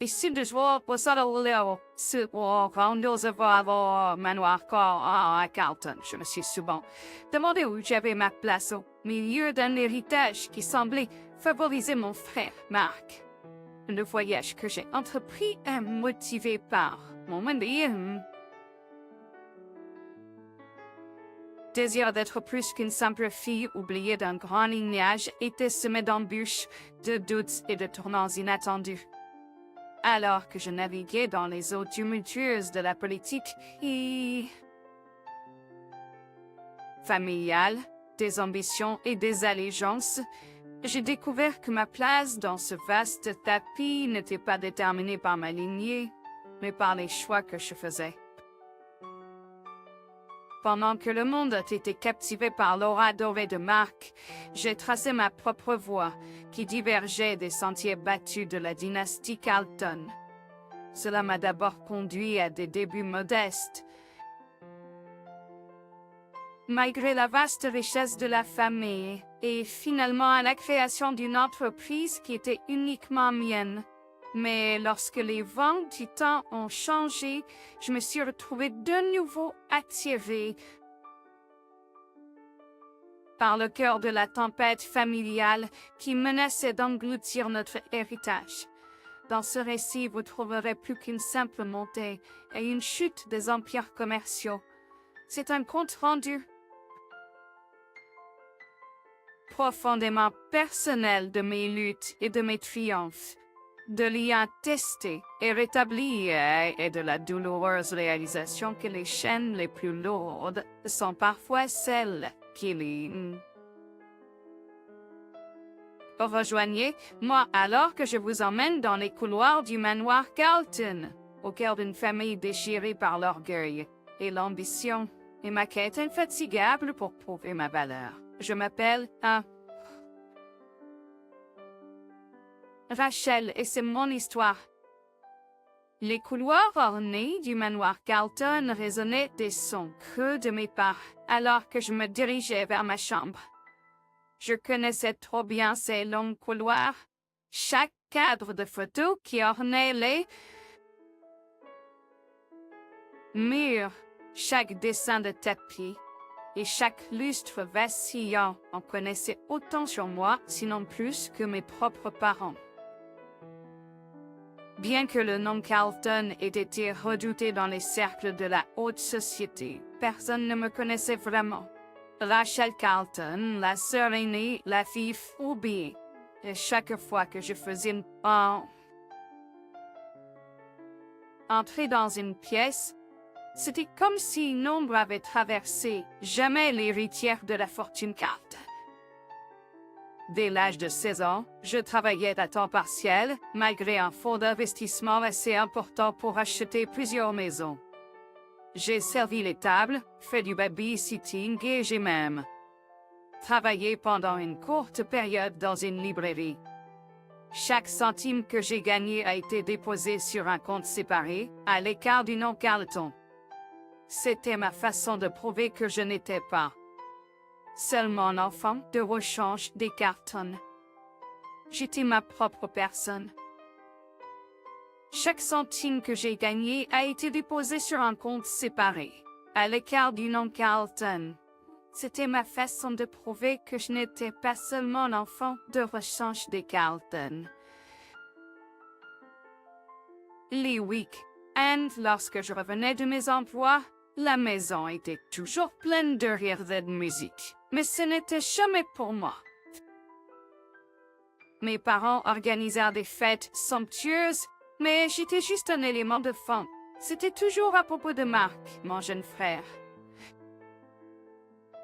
Ici de joie, possède le sur grandiose avoir manoir à Carlton. Je me suis souvent demandé où j'avais ma place au milieu d'un héritage qui semblait favoriser mon frère Marc. Le voyage que j'ai entrepris est motivé par mon désir d'être plus qu'une simple fille oubliée d'un grand lignage était semé d'embûches, de doutes et de tournants inattendus. Alors que je naviguais dans les eaux tumultueuses de la politique et familiale, des ambitions et des allégeances, j'ai découvert que ma place dans ce vaste tapis n'était pas déterminée par ma lignée, mais par les choix que je faisais. Pendant que le monde a été captivé par l'aura dorée de Marc, j'ai tracé ma propre voie, qui divergeait des sentiers battus de la dynastie Carlton. Cela m'a d'abord conduit à des débuts modestes. Malgré la vaste richesse de la famille, et finalement à la création d'une entreprise qui était uniquement mienne. Mais lorsque les vents du temps ont changé, je me suis retrouvée de nouveau attirée par le cœur de la tempête familiale qui menaçait d'engloutir notre héritage. Dans ce récit, vous trouverez plus qu'une simple montée et une chute des empires commerciaux. C'est un compte rendu profondément personnel de mes luttes et de mes triomphes, de liens testés et rétablis et de la douloureuse réalisation que les chaînes les plus lourdes sont parfois celles qui les rejoignez-moi alors que je vous emmène dans les couloirs du manoir Carlton, au cœur d'une famille déchirée par l'orgueil et l'ambition, et ma quête infatigable pour prouver ma valeur. Je m'appelle Rachel et c'est mon histoire. Les couloirs ornés du manoir Carlton résonnaient des sons creux de mes pas alors que je me dirigeais vers ma chambre. Je connaissais trop bien ces longs couloirs, chaque cadre de photo qui ornait les murs, chaque dessin de tapis et chaque lustre vacillant en connaissait autant sur moi, sinon plus que mes propres parents. Bien que le nom Carlton ait été redouté dans les cercles de la haute société, personne ne me connaissait vraiment. Rachel Carlton, la sœur aînée, la fille oubliée. Et chaque fois que je faisais entrer dans une pièce, c'était comme si une ombre avait traversé, jamais l'héritière de la fortune Carlton. Dès l'âge de 16 ans, je travaillais à temps partiel, malgré un fonds d'investissement assez important pour acheter plusieurs maisons. J'ai servi les tables, fait du babysitting et j'ai même travaillé pendant une courte période dans une librairie. Chaque centime que j'ai gagné a été déposé sur un compte séparé, à l'écart du nom Carlton. C'était ma façon de prouver que je n'étais pas seulement un enfant de rechange des Carlton. J'étais ma propre personne. Chaque centime que j'ai gagné a été déposé sur un compte séparé, à l'écart du nom Carlton. C'était ma façon de prouver que je n'étais pas seulement un enfant de rechange des Carlton. Les week-ends, lorsque je revenais de mes emplois, la maison était toujours pleine de rires et de musique, mais ce n'était jamais pour moi. Mes parents organisèrent des fêtes somptueuses, mais j'étais juste un élément de fond. C'était toujours à propos de Marc, mon jeune frère.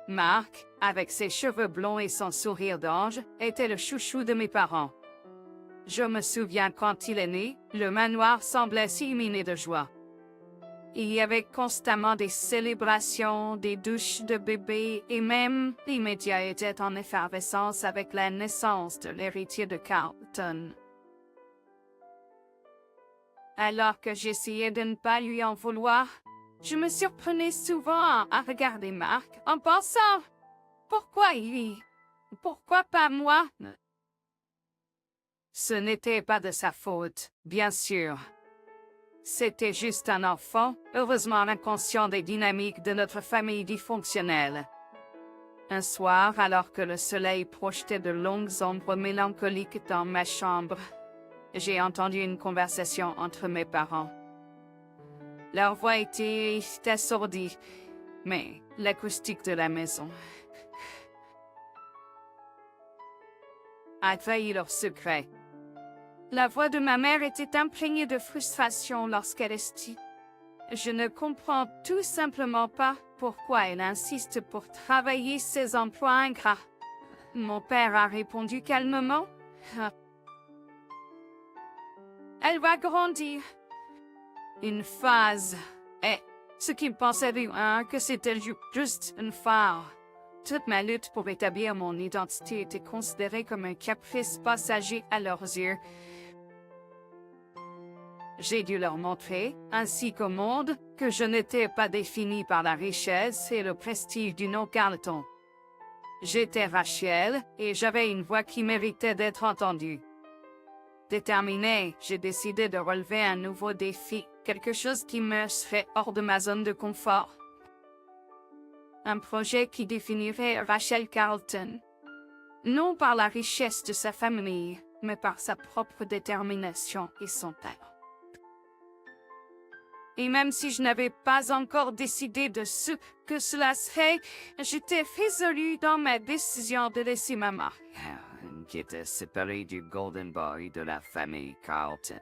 Marc, avec ses cheveux blonds et son sourire d'ange, était le chouchou de mes parents. Je me souviens quand il est né, le manoir semblait s'illuminer de joie. Il y avait constamment des célébrations, des douches de bébés et même les médias étaient en effervescence avec la naissance de l'héritier de Carlton. Alors que j'essayais de ne pas lui en vouloir, je me surprenais souvent à regarder Marc en pensant « Pourquoi lui? Pourquoi pas moi ?» Ce n'était pas de sa faute, bien sûr. C'était juste un enfant, heureusement inconscient des dynamiques de notre famille dysfonctionnelle. Un soir, alors que le soleil projetait de longues ombres mélancoliques dans ma chambre, j'ai entendu une conversation entre mes parents. Leur voix était assourdie, mais l'acoustique de la maison a trahi leur secret. La voix de ma mère était imprégnée de frustration lorsqu'elle dit « Je ne comprends tout simplement pas pourquoi elle insiste pour travailler ces emplois ingrats. » Mon père a répondu calmement « Elle va grandir. » Une phase. Et ce qu'il pensait que c'était juste une phase. Toute ma lutte pour établir mon identité était considérée comme un caprice passager à leurs yeux. J'ai dû leur montrer, ainsi qu'au monde, que je n'étais pas définie par la richesse et le prestige du nom Carleton. J'étais Rachel, et j'avais une voix qui méritait d'être entendue. Déterminée, j'ai décidé de relever un nouveau défi, quelque chose qui me serait hors de ma zone de confort. Un projet qui définirait Rachel Carleton, non par la richesse de sa famille, mais par sa propre détermination et son talent. Et même si je n'avais pas encore décidé de ce que cela serait, j'étais résolue dans ma décision de laisser ma marque. Qui était séparée du Golden Boy de la famille Carleton.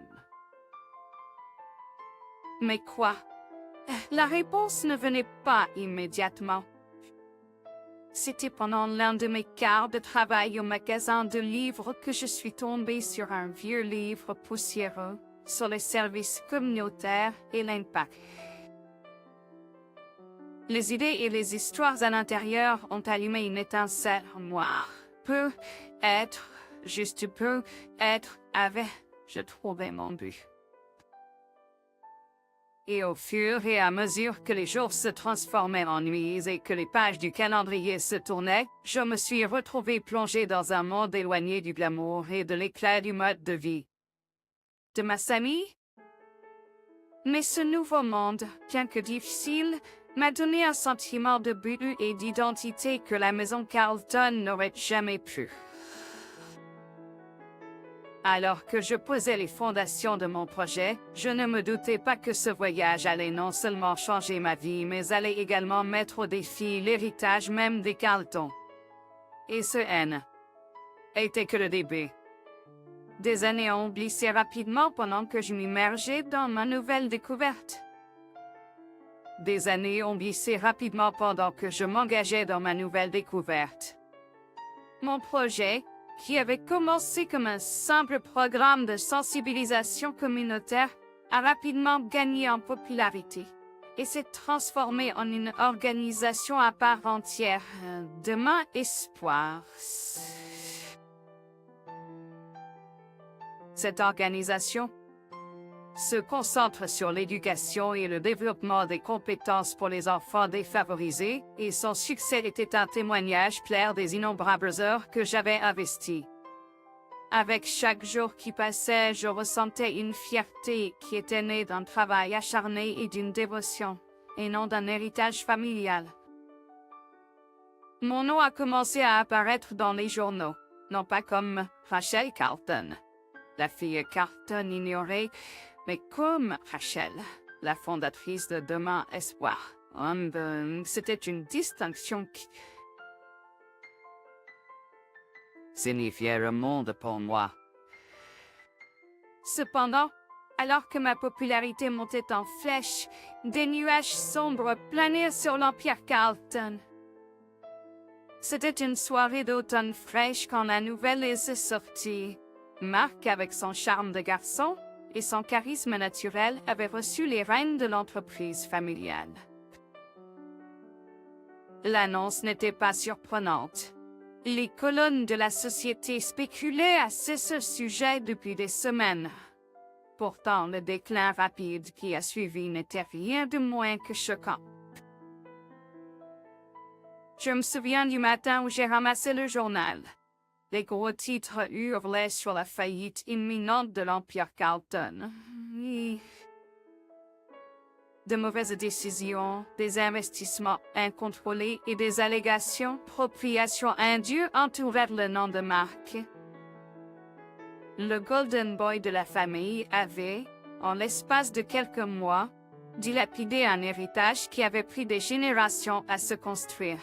Mais quoi? La réponse ne venait pas immédiatement. C'était pendant l'un de mes quarts de travail au magasin de livres que je suis tombée sur un vieux livre poussiéreux sur les services communautaires et l'impact. Les idées et les histoires à l'intérieur ont allumé une étincelle en moi. Juste peut être, je trouvais mon but. Et au fur et à mesure que les jours se transformaient en nuits et que les pages du calendrier se tournaient, je me suis retrouvée plongée dans un monde éloigné du glamour et de l'éclat du mode de vie de ma famille. Mais ce nouveau monde, bien que difficile, m'a donné un sentiment de but et d'identité que la maison Carleton n'aurait jamais pu. Alors que je posais les fondations de mon projet, je ne me doutais pas que ce voyage allait non seulement changer ma vie, mais allait également mettre au défi l'héritage même des Carleton. Et ce N était que le début. Des années ont glissé rapidement pendant que je m'immergeais dans ma nouvelle découverte. Des années ont glissé rapidement pendant que je m'engageais dans ma nouvelle découverte. Mon projet, qui avait commencé comme un simple programme de sensibilisation communautaire, a rapidement gagné en popularité et s'est transformé en une organisation à part entière. Demain Espoir. Cette organisation se concentre sur l'éducation et le développement des compétences pour les enfants défavorisés, et son succès était un témoignage clair des innombrables heures que j'avais investies. Avec chaque jour qui passait, je ressentais une fierté qui était née d'un travail acharné et d'une dévotion, et non d'un héritage familial. Mon nom a commencé à apparaître dans les journaux, non pas comme Rachel Carleton, la fille Carleton ignorée, mais comme Rachel, la fondatrice de Demain Espoir. C'était une distinction qui signifiait le monde pour moi. Cependant, alors que ma popularité montait en flèche, des nuages sombres planaient sur l'Empire Carleton. C'était une soirée d'automne fraîche quand la nouvelle est sortie. Marc, avec son charme de garçon et son charisme naturel, avait reçu les rênes de l'entreprise familiale. L'annonce n'était pas surprenante. Les colonnes de la société spéculaient à ce sujet depuis des semaines. Pourtant, le déclin rapide qui a suivi n'était rien de moins que choquant. Je me souviens du matin où j'ai ramassé le journal. les gros titres hurlaient sur la faillite imminente de l'Empire Carlton. Et de mauvaises décisions, des investissements incontrôlés et des allégations d'appropriation indue entourèrent le nom de Mark. Le Golden Boy de la famille avait, en l'espace de quelques mois, dilapidé un héritage qui avait pris des générations à se construire.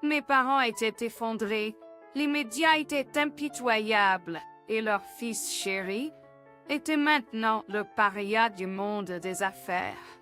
Mes parents étaient effondrés, les médias étaient impitoyables, et leur fils chéri était maintenant le paria du monde des affaires.